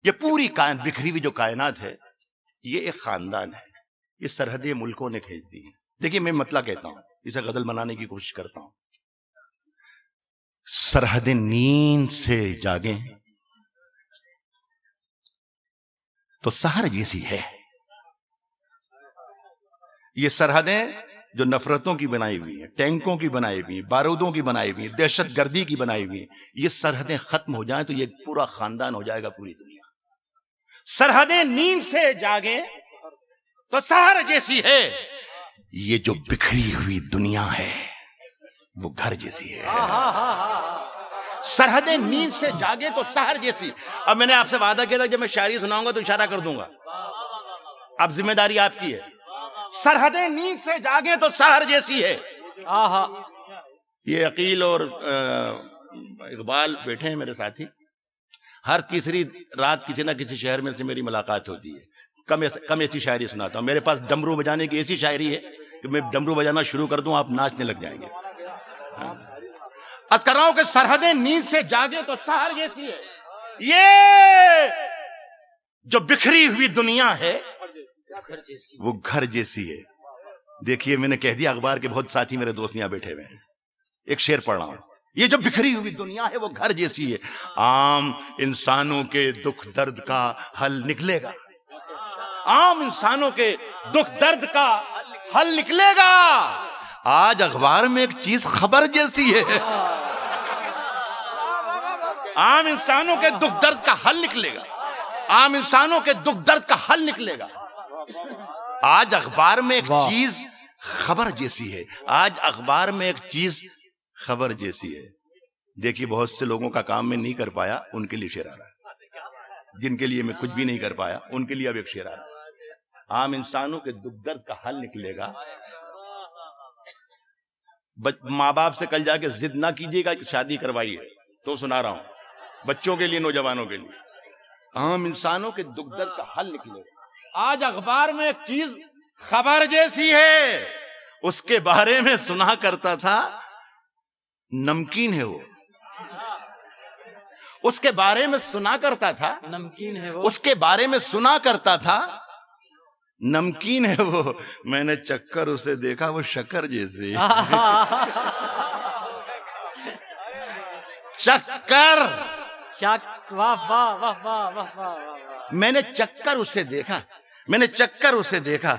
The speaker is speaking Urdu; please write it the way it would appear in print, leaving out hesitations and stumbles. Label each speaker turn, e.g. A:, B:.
A: یہ پوری کائنات بکھری ہوئی جو کائنات ہے یہ ایک خاندان ہے. یہ سرحدیں ملکوں نے کھینچ دی ہیں. دیکھیے میں مطلع کہتا ہوں, اسے غزل بنانے کی کوشش کرتا ہوں. سرحدیں نیند سے جاگیں تو سحر جیسی ہے. یہ سرحدیں جو نفرتوں کی بنائی ہوئی ہیں, ٹینکوں کی بنائی ہوئی ہیں, بارودوں کی بنائی ہوئی ہیں, دہشت گردی کی بنائی ہوئی ہیں, یہ سرحدیں ختم ہو جائیں تو یہ پورا خاندان ہو جائے گا پوری دنیا. سرحدیں نیند سے جاگیں تو سحر جیسی ہے. یہ جو بکھری ہوئی دنیا ہے وہ گھر جیسی ہے. سرحدیں نیند سے جاگے تو سحر جیسی. اب میں نے آپ سے وعدہ کیا تھا جب میں شاعری سناؤں گا تو اشارہ کر دوں گا, اب ذمہ داری آپ کی ہے. سرحدیں نیند سے جاگے تو سحر جیسی ہے. یہ عقیل اور اقبال بیٹھے ہیں میرے ساتھی. ہر تیسری رات کسی نہ کسی شہر میں سے میری ملاقات ہوتی ہے. کم ایسی شاعری سناتا ہوں. میرے پاس ڈمرو بجانے کی ایسی شاعری ہے کہ میں ڈمرو بجانا شروع کر دوں آپ ناچنے لگ جائیں گے. اب کر رہا ہوں کہ سرحدیں نیند سے جاگے تو سحر جیسی ہے. یہ جو بکھری ہوئی دنیا ہے وہ گھر جیسی ہے. دیکھیے میں نے کہہ دیا, اخبار کے بہت ساتھی میرے دوست یہاں بیٹھے ہوئے ہیں. ایک شعر پڑھ رہا ہوں. یہ جو بکھری ہوئی دنیا ہے وہ گھر جیسی ہے. عام انسانوں کے دکھ درد کا حل نکلے گا. عام انسانوں کے دکھ درد کا حل نکلے گا. آج اخبار میں ایک چیز خبر جیسی ہے. عام انسانوں کے دکھ درد کا حل نکلے گا. عام انسانوں کے دکھ درد کا حل نکلے گا. آج اخبار میں ایک چیز خبر جیسی ہے. آج اخبار میں ایک چیز خبر جیسی ہے. دیکھیے بہت سے لوگوں کا کام میں نہیں کر پایا, ان کے لیے شعر آ رہا ہے. جن کے لیے میں کچھ بھی نہیں کر پایا ان کے لیے اب ایک شعر آ رہا ہے. عام انسانوں کے دکھ درد کا حل نکلے گا. ماں باپ سے کل جا کے ضد نہ کیجیے گا کہ شادی کروائیے, تو سنا رہا ہوں بچوں کے لیے, نوجوانوں کے لیے. عام انسانوں کے دکھ درد کا حل نکلے گا. آج اخبار میں ایک چیز خبر جیسی ہے. اس کے بارے میں سنا کرتا تھا نمکین ہے وہ. اس کے بارے میں سنا کرتا تھا
B: نمکین ہے وہ.
A: اس کے بارے میں سنا کرتا تھا نمکین ہے وہ. میں نے چکر اسے دیکھا وہ شکر جیسے. چکر,
B: واہ واہ واہ واہ واہ واہ.
A: میں نے چکر اسے دیکھا, میں نے چکر اسے دیکھا